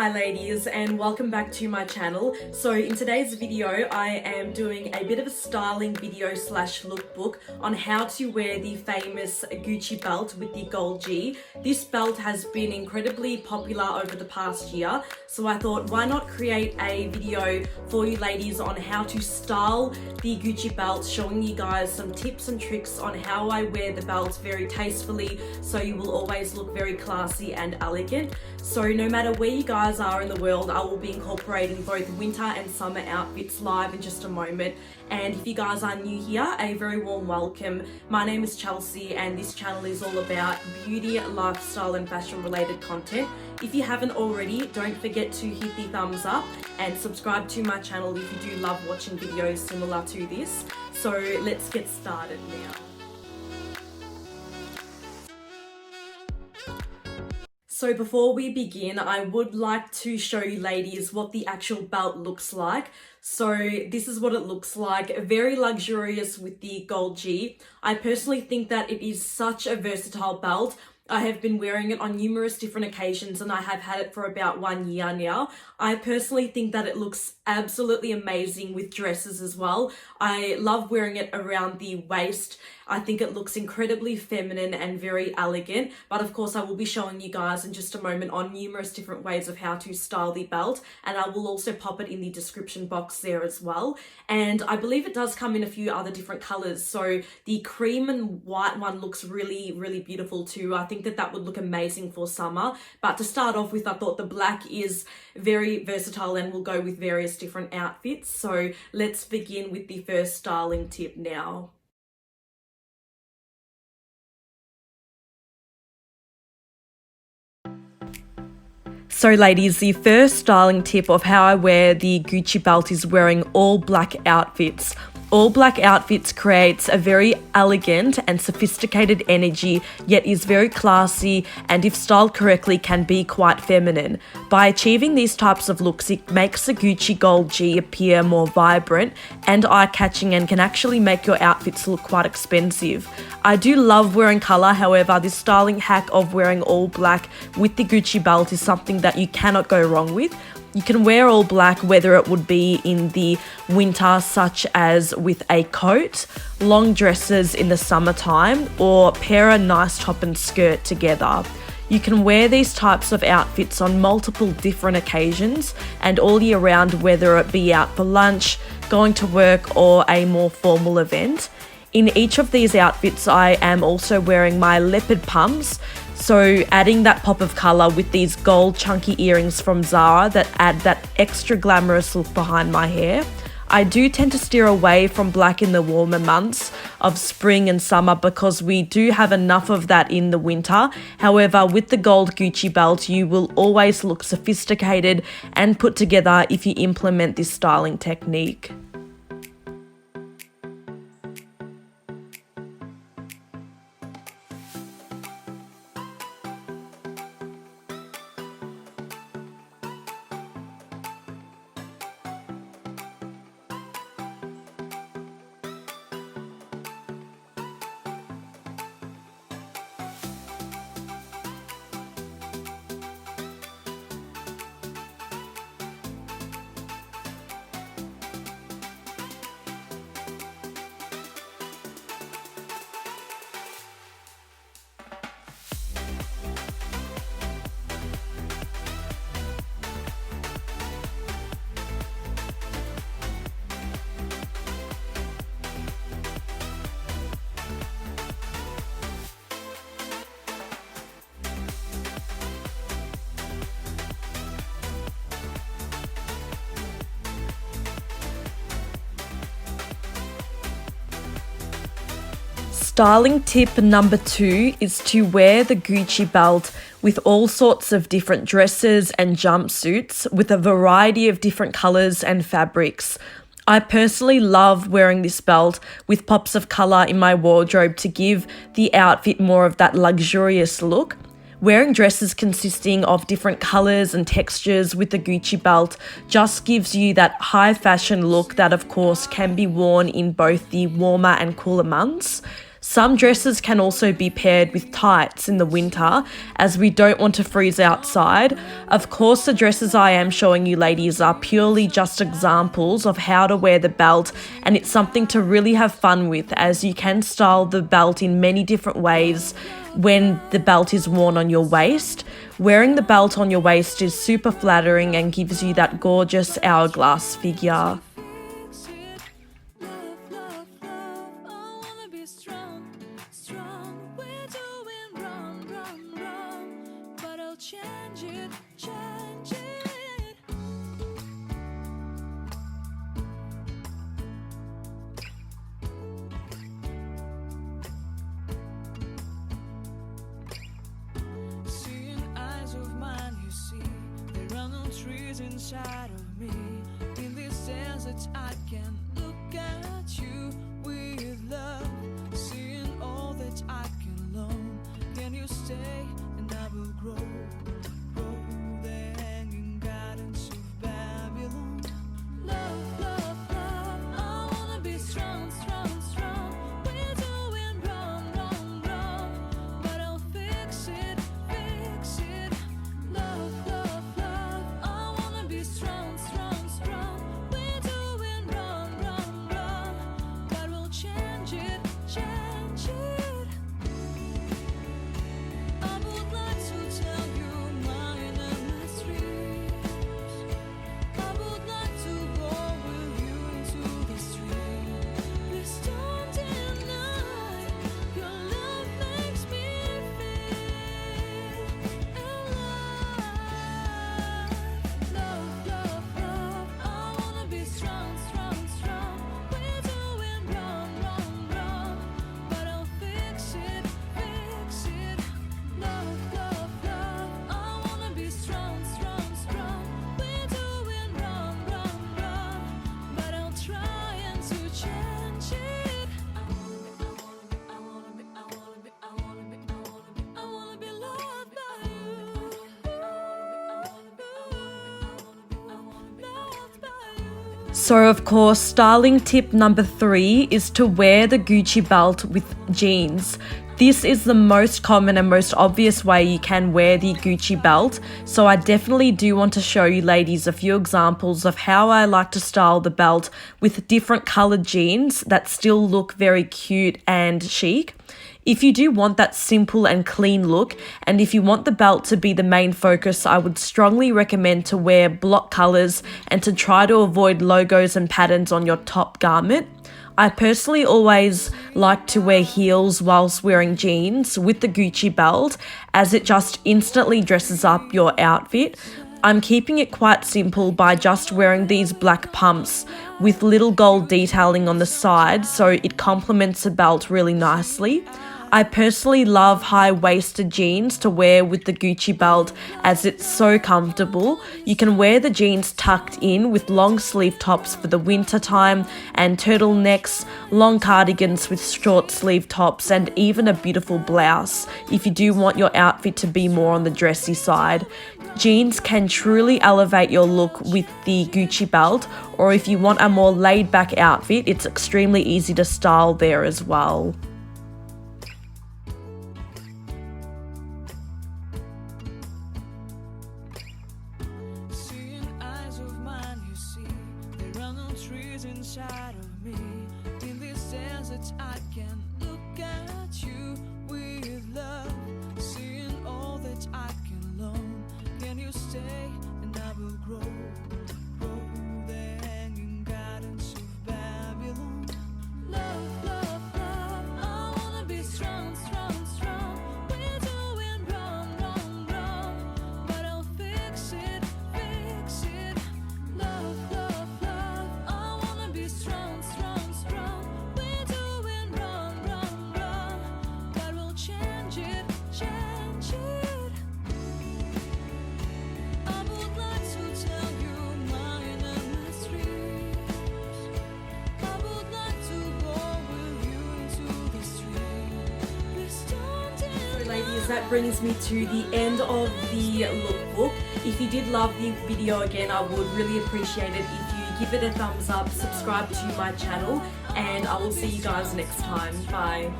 Hi ladies, and welcome back to my channel. So in today's video I am doing a bit of a styling video slash lookbook on how to wear the famous Gucci belt with the gold G. This belt has been incredibly popular over the past year, so I thought why not create a video for you ladies on how to style the Gucci belt, showing you guys some tips and tricks on how I wear the belt very tastefully so you will always look very classy and elegant. So no matter where you guys are in the world, I will be incorporating both winter and summer outfits live in just a moment. And if you guys are new here, a very warm welcome. My name is Chelsea and this channel is all about beauty, lifestyle and fashion related content. If you haven't already, don't forget to hit the thumbs up and subscribe to my channel if you do love watching videos similar to this. So let's get started now. So before we begin, I would like to show you ladies what the actual belt looks like. So this is what it looks like, very luxurious with the gold G. I personally think that it is such a versatile belt. I have been wearing it on numerous different occasions and I have had it for about 1 year now. I personally think that it looks absolutely amazing with dresses as well. I love wearing it around the waist. I think it looks incredibly feminine and very elegant, but of course I will be showing you guys in just a moment on numerous different ways of how to style the belt, and I will also pop it in the description box there as well. And I believe it does come in a few other different colors, so the cream and white one looks really beautiful too. I think that that would look amazing for summer, but to start off with, I thought the black is very versatile and will go with various different outfits. So let's begin with the first styling tip now. So ladies, the first styling tip of how I wear the Gucci belt is wearing all black outfits. All black outfits creates a very elegant and sophisticated energy, yet is very classy and if styled correctly can be quite feminine. By achieving these types of looks, it makes the Gucci gold G appear more vibrant and eye-catching and can actually make your outfits look quite expensive. I do love wearing colour, however, this styling hack of wearing all black with the Gucci belt is something that you cannot go wrong with. You can wear all black whether it would be in the winter, such as with a coat, long dresses in the summertime, or pair a nice top and skirt together. You can wear these types of outfits on multiple different occasions and all year round, whether it be out for lunch, going to work, or a more formal event. In each of these outfits, I am also wearing my leopard pumps, so adding that pop of colour with these gold chunky earrings from Zara that add that extra glamorous look behind my hair. I do tend to steer away from black in the warmer months of spring and summer because we do have enough of that in the winter. However, with the gold Gucci belt, you will always look sophisticated and put together if you implement this styling technique. Styling tip number 2 is to wear the Gucci belt with all sorts of different dresses and jumpsuits with a variety of different colours and fabrics. I personally love wearing this belt with pops of colour in my wardrobe to give the outfit more of that luxurious look. Wearing dresses consisting of different colours and textures with the Gucci belt just gives you that high fashion look that of course can be worn in both the warmer and cooler months. Some dresses can also be paired with tights in the winter, as we don't want to freeze outside. Of course, the dresses I am showing you ladies are purely just examples of how to wear the belt, and it's something to really have fun with, as you can style the belt in many different ways when the belt is worn on your waist. Wearing the belt on your waist is super flattering and gives you that gorgeous hourglass figure. Inside of me, in this desert, I can look at you with love, seeing all that I can learn. Can you stay and I will grow the hanging gardens of Babylon. Love, love, love, I wanna be strong, strong, strong. We're doing wrong, wrong, wrong, but I'll fix it, fix it. Love, love, love, I wanna be strong, strong, strong. We're doing wrong, wrong, wrong, but we'll change it, change it. I would like to tell you mine and my streets. I would like to go with you into the street. Please don't deny your love makes me feel alive. Love, love, love, I wanna be strong, strong, strong. We're doing wrong, wrong, wrong, but I'll fix it, fix it. Love, love, love, I wanna be strong, strong, strong. We're doing wrong, wrong, wrong, but I'll try and to change it. I wanna be loved by you. Loved by you. So of course, styling tip number 3 is to wear the Gucci belt with jeans. This is the most common and most obvious way you can wear the Gucci belt, so I definitely do want to show you ladies a few examples of how I like to style the belt with different coloured jeans that still look very cute and chic. If you do want that simple and clean look, and if you want the belt to be the main focus, I would strongly recommend to wear block colours and to try to avoid logos and patterns on your top garment. I personally always like to wear heels whilst wearing jeans with the Gucci belt, as it just instantly dresses up your outfit. I'm keeping it quite simple by just wearing these black pumps with little gold detailing on the side, so it complements the belt really nicely. I personally love high-waisted jeans to wear with the Gucci belt, as it's so comfortable. You can wear the jeans tucked in with long sleeve tops for the winter time, and turtlenecks, long cardigans with short sleeve tops, and even a beautiful blouse if you do want your outfit to be more on the dressy side. Jeans can truly elevate your look with the Gucci belt, or if you want a more laid-back outfit, it's extremely easy to style there as well. Seeing eyes of mine, you see, there are no trees inside of me. In this desert, I can look at you with love, seeing all that I can learn. Can you stay and I will grow the hanging gardens of Babylon. Love, love, love, I wanna be strong, strong, strong. We're doing wrong, wrong, wrong, but I'll fix it, fix it. Love, love, love, I wanna be strong, strong, strong. We're doing wrong, wrong, wrong, but we'll change it, change it. I would like to tell you mine and my streets. I would like to go with you into the street. Please don't So ladies, that brings me to the end of the lookbook. If you did love the video again, I would really appreciate it if you give it a thumbs up, subscribe to my channel, and I will see you guys next time. Bye.